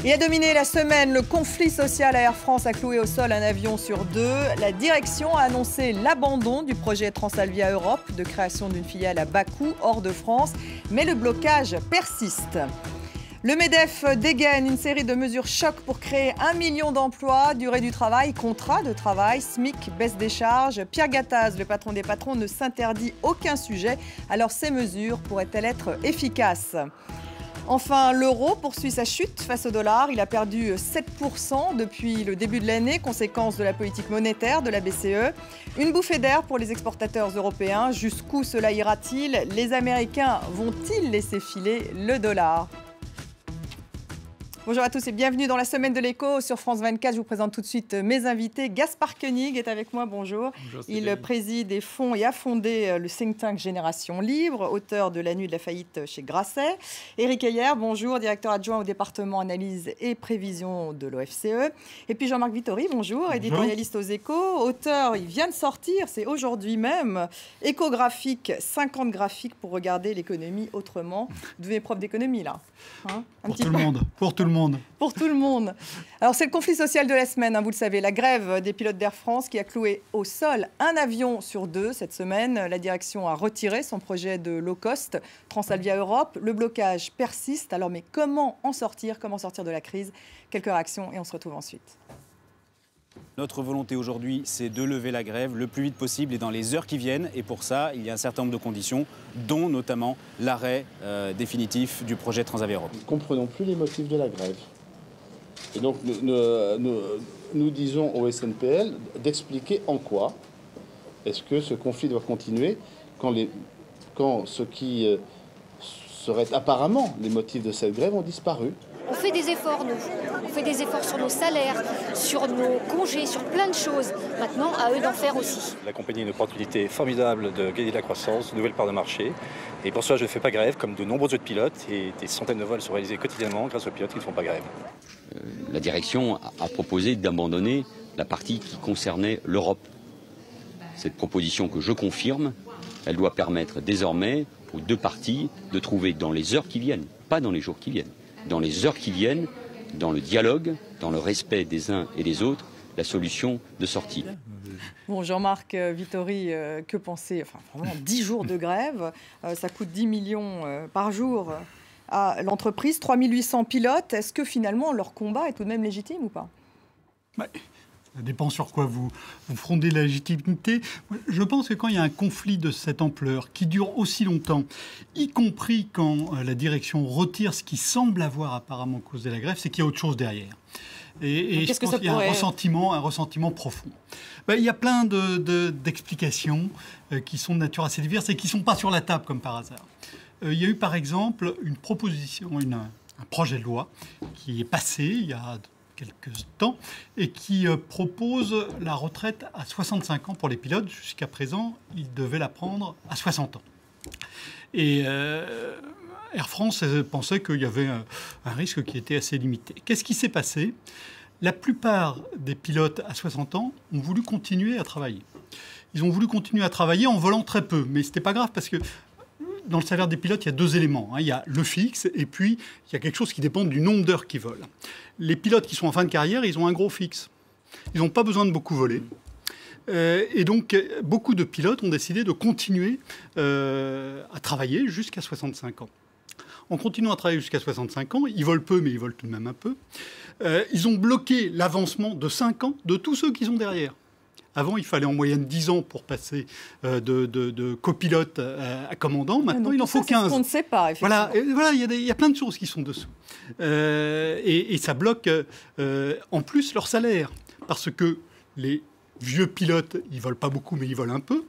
Et à dominer la semaine, le conflit social à Air France a cloué au sol un avion sur deux. La direction a annoncé l'abandon du projet Transalvia Europe de création d'une filiale à Bakou, hors de France. Mais le blocage persiste. Le MEDEF dégaine une série de mesures choc pour créer 1 million d'emplois, durée du travail, contrat de travail, SMIC, baisse des charges. Pierre Gattaz, le patron des patrons, ne s'interdit aucun sujet. Alors ces mesures pourraient-elles être efficaces ? Enfin, l'euro poursuit sa chute face au dollar. Il a perdu 7% depuis le début de l'année, conséquence de la politique monétaire de la BCE. Une bouffée d'air pour les exportateurs européens. Jusqu'où cela ira-t-il ? Les Américains vont-ils laisser filer le dollar ? Bonjour à tous et bienvenue dans la semaine de l'écho sur France 24. Je vous présente tout de suite mes invités. Gaspard Koenig est avec moi, bonjour. Il préside et fonde et a fondé le think tank Génération Libre, auteur de La nuit de la faillite chez Grasset. Éric Heyer, bonjour, directeur adjoint au département analyse et prévision de l'OFCE. Et puis Jean-Marc Vittori, bonjour, éditorialiste aux Échos, auteur, il vient de sortir, c'est aujourd'hui même, Échographique, 50 graphiques pour regarder l'économie autrement. Vous devenez prof d'économie là, hein, pour tout le monde. Pour tout le monde. Alors, c'est le conflit social de la semaine, hein, vous le savez. La grève des pilotes d'Air France qui a cloué au sol un avion sur deux cette semaine. La direction a retiré son projet de low cost, Transalvia Europe. Le blocage persiste. Alors, mais comment en sortir ? Comment sortir de la crise ? Quelques réactions et on se retrouve ensuite. Notre volonté aujourd'hui, c'est de lever la grève le plus vite possible et dans les heures qui viennent. Et pour ça, il y a un certain nombre de conditions, dont notamment l'arrêt définitif du projet Transavia Europe. Nous ne comprenons plus les motifs de la grève. Et donc, nous disons au SNPL d'expliquer en quoi est-ce que ce conflit doit continuer quand ce qui serait apparemment les motifs de cette grève ont disparu. On fait des efforts, nous. On fait des efforts sur nos salaires, sur nos congés, sur plein de choses. Maintenant, à eux d'en faire aussi. La compagnie a une opportunité formidable de gagner de la croissance, de nouvelles parts de marché. Et pour cela, je ne fais pas grève, comme de nombreux autres pilotes. Et des centaines de vols sont réalisés quotidiennement grâce aux pilotes qui ne font pas grève. La direction a proposé d'abandonner la partie qui concernait l'Europe. Cette proposition que je confirme, elle doit permettre désormais aux deux parties de trouver dans les heures qui viennent, pas dans les jours qui viennent, dans les heures qui viennent, dans le dialogue, dans le respect des uns et des autres, la solution de sortie. Bon, Jean-Marc Vittori, que penser ? Enfin, vraiment, 10 jours de grève, ça coûte 10 millions par jour à l'entreprise, 3800 pilotes. Est-ce que finalement leur combat est tout de même légitime ou pas ? Ça dépend sur quoi vous fondez la légitimité. Je pense que quand il y a un conflit de cette ampleur, qui dure aussi longtemps, y compris quand la direction retire ce qui semble avoir apparemment causé la grève, c'est qu'il y a autre chose derrière. Et je pense qu'il y a un ressentiment profond. Il y a plein d'explications qui sont de nature assez diverse et qui ne sont pas sur la table comme par hasard. Il y a eu par exemple une proposition, un projet de loi qui est passé il y a quelques temps, et qui propose la retraite à 65 ans pour les pilotes. Jusqu'à présent, ils devaient la prendre à 60 ans. Et Air France pensait qu'il y avait un risque qui était assez limité. Qu'est-ce qui s'est passé ? La plupart des pilotes à 60 ans ont voulu continuer à travailler. Ils ont voulu continuer à travailler en volant très peu, mais ce n'était pas grave parce que dans le salaire des pilotes, il y a deux éléments. Il y a le fixe et puis il y a quelque chose qui dépend du nombre d'heures qu'ils volent. Les pilotes qui sont en fin de carrière, ils ont un gros fixe. Ils n'ont pas besoin de beaucoup voler. Et donc, beaucoup de pilotes ont décidé de continuer à travailler jusqu'à 65 ans. En continuant à travailler jusqu'à 65 ans, ils volent peu, mais ils volent tout de même un peu. Ils ont bloqué l'avancement de 5 ans de tous ceux qui sont derrière. Avant, il fallait en moyenne 10 ans pour passer de copilote à commandant. Maintenant, il en faut 15. C'est ce qu'on ne sait pas, effectivement. Voilà, il y a plein de choses qui sont dessous. Et ça bloque en plus leur salaire. Parce que les vieux pilotes, ils volent pas beaucoup, mais ils volent un peu.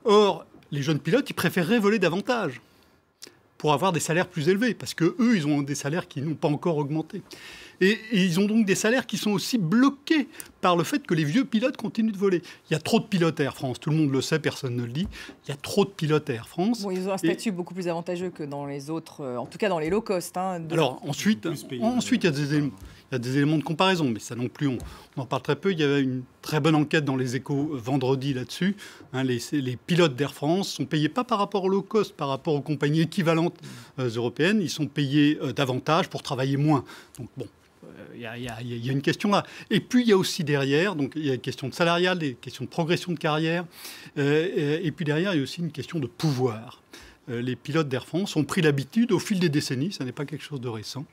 Or, les jeunes pilotes, ils préféreraient voler davantage pour avoir des salaires plus élevés. Parce qu'eux, ils ont des salaires qui n'ont pas encore augmenté. Et ils ont donc des salaires qui sont aussi bloqués par le fait que les vieux pilotes continuent de voler. Il y a trop de pilotes à Air France, tout le monde le sait, personne ne le dit. Il y a trop de pilotes à Air France. Bon, ils ont un statut beaucoup plus avantageux que dans les autres, en tout cas dans les low cost. Alors ensuite, il y a des éléments de comparaison, mais ça non plus, on en parle très peu. Il y avait une très bonne enquête dans les Échos vendredi là-dessus. Les pilotes d'Air France sont payés pas par rapport au low cost, par rapport aux compagnies équivalentes européennes. Ils sont payés davantage pour travailler moins. Donc bon. il y a une question là. Et puis, il y a aussi derrière, donc il y a une question de salariale, des questions de progression de carrière. Et puis derrière, il y a aussi une question de pouvoir. Les pilotes d'Air France ont pris l'habitude, au fil des décennies, ça n'est pas quelque chose de récent,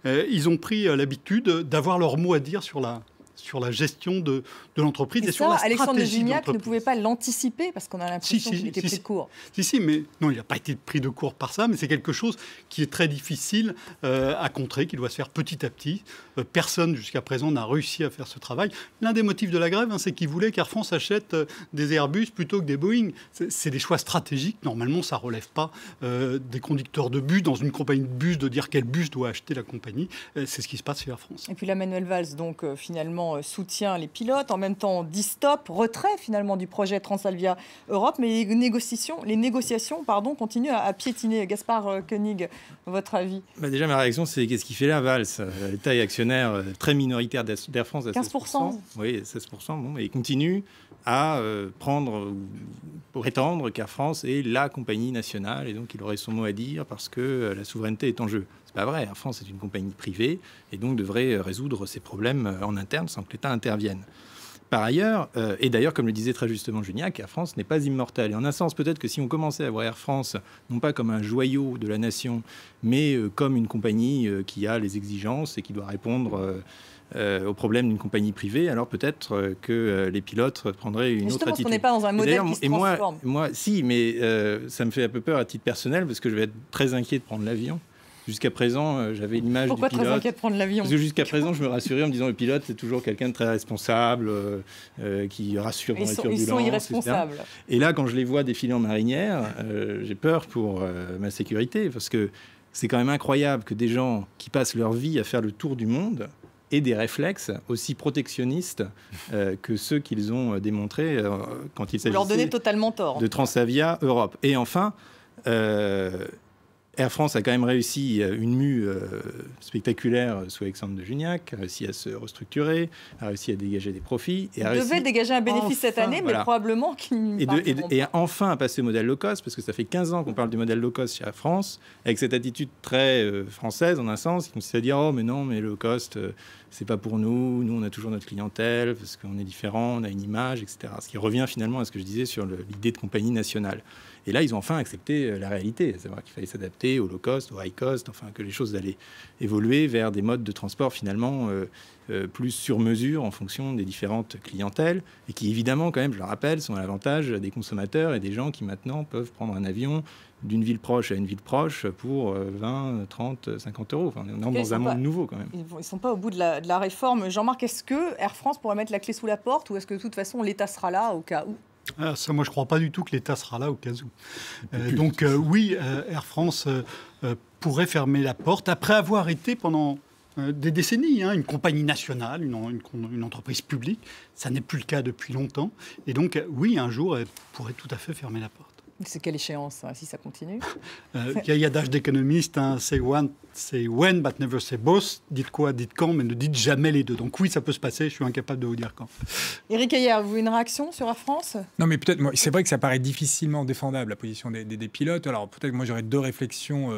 ils ont pris l'habitude d'avoir leur mot à dire sur la gestion de l'entreprise et sur la stratégie de l'entreprise. Alexandre de Gignac ne pouvait pas l'anticiper parce qu'on a l'impression qu'il était pris de court. Si, mais non, il n'a pas été pris de court par ça, mais c'est quelque chose qui est très difficile à contrer, qui doit se faire petit à petit. Personne jusqu'à présent n'a réussi à faire ce travail. L'un des motifs de la grève, c'est qu'ils voulaient qu'Air France achète des Airbus plutôt que des Boeing. C'est des choix stratégiques. Normalement, ça ne relève pas des conducteurs de bus, dans une compagnie de bus, de dire quel bus doit acheter la compagnie. C'est ce qui se passe chez Air France. Et puis là, Manuel Valls, donc finalement, soutient les pilotes. En même temps, dit stop, retrait finalement du projet Transavia Europe. Mais les négociations continuent à piétiner. Gaspard Koenig, votre avis? Déjà, ma réaction, c'est qu'est-ce qu'il fait là, Valls? L'État est actionnaire très minoritaire d'Air France à 15%. Oui, 16%. Bon, mais il continue à prétendre qu'Air France est la compagnie nationale et donc il aurait son mot à dire parce que la souveraineté est en jeu. C'est pas vrai. Air France est une compagnie privée et donc devrait résoudre ses problèmes en interne sans que l'État intervienne. Par ailleurs, et d'ailleurs, comme le disait très justement Gignac, Air France n'est pas immortel. Et en un sens, peut-être que si on commençait à voir Air France, non pas comme un joyau de la nation, mais comme une compagnie qui a les exigences et qui doit répondre aux problèmes d'une compagnie privée, alors peut-être que les pilotes prendraient une autre attitude. On n'est pas dans un modèle qui se transforme. Moi, si, mais ça me fait un peu peur à titre personnel, parce que je vais être très inquiet de prendre l'avion. Jusqu'à présent, j'avais une image du pilote. Pourquoi très inquiet de prendre l'avion? Parce que jusqu'à présent, je me rassurais en me disant le pilote, c'est toujours quelqu'un de très responsable, qui rassure dans les turbulences. Ils sont irresponsables. Etc. Et là, quand je les vois défiler en marinière, j'ai peur pour ma sécurité, parce que c'est quand même incroyable que des gens qui passent leur vie à faire le tour du monde aient des réflexes aussi protectionnistes que ceux qu'ils ont démontrés quand il s'agissait totalement tort. De Transavia Europe. Et enfin... Air France a quand même réussi une mue spectaculaire sous Alexandre de Gignac, a réussi à se restructurer, a réussi à dégager des profits. Il devait dégager un bénéfice cette année, mais probablement qu'il et enfin à passer au modèle low cost, parce que ça fait 15 ans qu'on parle du modèle low cost chez Air France, avec cette attitude très française en un sens, qui consiste à dire « Oh mais non, mais low cost, c'est pas pour nous, on a toujours notre clientèle, parce qu'on est différent, on a une image, etc. » Ce qui revient finalement à ce que je disais sur l'idée de compagnie nationale. Et là, ils ont enfin accepté la réalité, à savoir qu'il fallait s'adapter au low cost, au high cost, enfin que les choses allaient évoluer vers des modes de transport finalement plus sur mesure en fonction des différentes clientèles, et qui évidemment, quand même, je le rappelle, sont à l'avantage des consommateurs et des gens qui maintenant peuvent prendre un avion d'une ville proche à une ville proche pour 20, 30, 50 euros. Enfin, on est dans un monde nouveau quand même. Ils ne sont pas au bout de la réforme. Jean-Marc, est-ce que Air France pourrait mettre la clé sous la porte, ou est-ce que de toute façon l'État sera là au cas où? Ça, moi, je ne crois pas du tout que l'État sera là au cas où. Donc, oui, Air France pourrait fermer la porte après avoir été pendant des décennies une compagnie nationale, une entreprise publique. Ça n'est plus le cas depuis longtemps. Et donc, oui, un jour, elle pourrait tout à fait fermer la porte. C'est quelle échéance, si ça continue? Il y a d'âge d'économiste, say when, but never say both. Dites quoi, dites quand, mais ne dites jamais les deux. Donc oui, ça peut se passer, je suis incapable de vous dire quand. Éric Heyer, vous avez une réaction sur Air France? Non, mais peut-être, c'est vrai que ça paraît difficilement défendable, la position des pilotes. Alors peut-être que moi j'aurais deux réflexions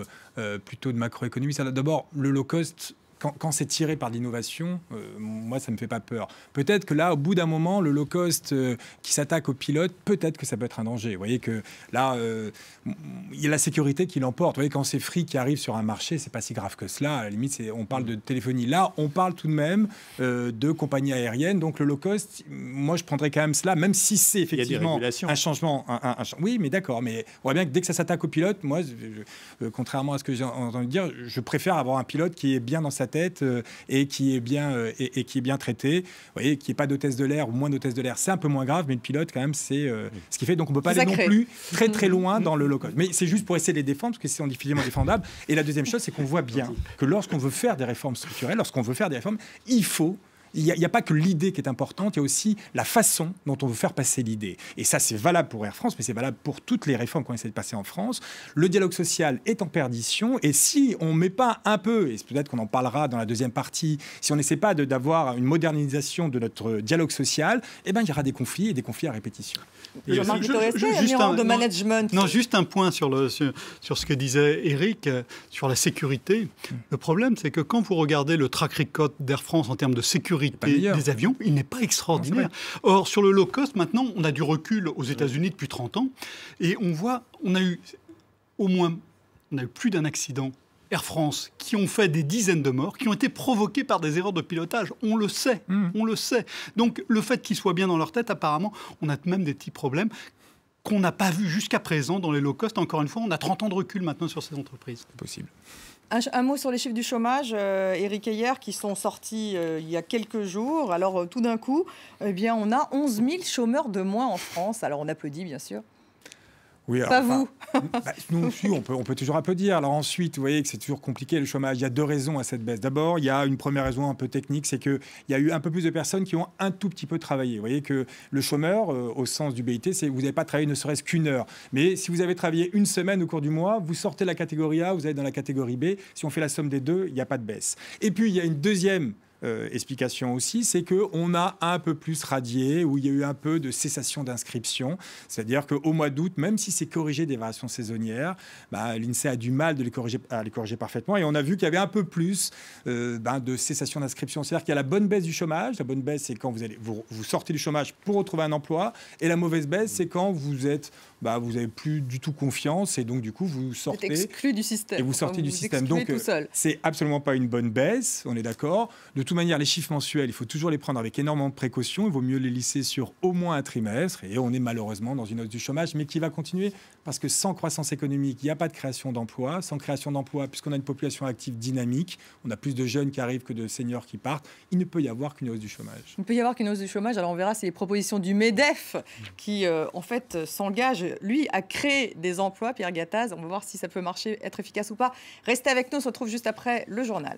plutôt de macroéconomie. D'abord, le low cost... Quand c'est tiré par l'innovation, moi, ça ne me fait pas peur. Peut-être que là, au bout d'un moment, le low cost qui s'attaque aux pilotes, peut-être que ça peut être un danger. Vous voyez que là, il y a la sécurité qui l'emporte. Vous voyez, quand c'est Free qui arrive sur un marché, c'est pas si grave que cela. À la limite, on parle de téléphonie. Là, on parle tout de même de compagnies aériennes. Donc, le low cost, moi, je prendrais quand même cela, même si c'est effectivement un changement. Oui, mais d'accord. Mais on voit bien que dès que ça s'attaque aux pilotes, moi, contrairement à ce que j'ai entendu dire, je préfère avoir un pilote qui est bien dans sa tête et qui est bien traité. Vous voyez, qu'il n'y ait pas d'hôtesse de l'air ou moins d'hôtesse de l'air, c'est un peu moins grave, mais le pilote, quand même, c'est ce qui fait. Donc, on ne peut pas aller non plus très, très loin dans le low cost. Mais c'est juste pour essayer de les défendre, parce que c'est difficilement défendable. Et la deuxième chose, c'est qu'on voit bien que lorsqu'on veut faire des réformes structurelles, lorsqu'on veut faire des réformes, il faut il n'y a pas que l'idée qui est importante, il y a aussi la façon dont on veut faire passer l'idée. Et ça, c'est valable pour Air France, mais c'est valable pour toutes les réformes qu'on essaie de passer en France. Le dialogue social est en perdition, et si on ne met pas un peu, et peut-être qu'on en parlera dans la deuxième partie, si on n'essaie pas d'avoir une modernisation de notre dialogue social, eh ben, il y aura des conflits, et des conflits à répétition. Juste un point sur ce que disait Éric, sur la sécurité. Le problème, c'est que quand vous regardez le track record d'Air France en termes de sécurité des avions, il n'est pas extraordinaire. Or, sur le low cost, maintenant, on a du recul aux États-Unis depuis 30 ans, et on a eu plus d'un accident Air France qui ont fait des dizaines de morts, qui ont été provoqués par des erreurs de pilotage. On le sait, on le sait. Donc, le fait qu'ils soient bien dans leur tête, apparemment, on a même des petits problèmes qu'on n'a pas vus jusqu'à présent dans les low cost. Encore une fois, on a 30 ans de recul maintenant sur ces entreprises. C'est possible. Un mot sur les chiffres du chômage, Éric Heyer, qui sont sortis il y a quelques jours. Alors, tout d'un coup, eh bien, on a 11 000 chômeurs de moins en France. Alors, on applaudit, bien sûr. Oui, alors, pas vous. Nous aussi, on peut toujours applaudir. Alors ensuite, vous voyez que c'est toujours compliqué le chômage. Il y a deux raisons à cette baisse. D'abord, il y a une première raison un peu technique, c'est qu'il y a eu un peu plus de personnes qui ont un tout petit peu travaillé. Vous voyez que le chômeur, au sens du BIT, c'est que vous n'avez pas travaillé ne serait-ce qu'une heure. Mais si vous avez travaillé une semaine au cours du mois, vous sortez de la catégorie A, vous allez dans la catégorie B. Si on fait la somme des deux, il n'y a pas de baisse. Et puis, il y a une deuxième explication aussi, c'est qu'on a un peu plus radié, où il y a eu un peu de cessation d'inscription. C'est-à-dire qu'au mois d'août, même si c'est corrigé des variations saisonnières, l'INSEE a du mal à les corriger parfaitement. Et on a vu qu'il y avait un peu plus de cessation d'inscription. C'est-à-dire qu'il y a la bonne baisse du chômage. La bonne baisse, c'est quand vous sortez du chômage pour retrouver un emploi. Et la mauvaise baisse, c'est quand vous n'avez plus du tout confiance. Et donc, du coup, vous sortez. Vous êtes exclu du système. Et vous sortez du système. Donc, c'est absolument pas une bonne baisse. On est d'accord. De toute manière, les chiffres mensuels, il faut toujours les prendre avec énormément de précaution. Il vaut mieux les lisser sur au moins un trimestre. Et on est malheureusement dans une hausse du chômage, mais qui va continuer parce que sans croissance économique, il n'y a pas de création d'emplois. Sans création d'emplois, puisqu'on a une population active dynamique, on a plus de jeunes qui arrivent que de seniors qui partent, il ne peut y avoir qu'une hausse du chômage. Il ne peut y avoir qu'une hausse du chômage. Alors on verra si les propositions du MEDEF qui, en fait, s'engage, lui, à créer des emplois. Pierre Gattaz, on va voir si ça peut marcher, être efficace ou pas. Restez avec nous, on se retrouve juste après le journal.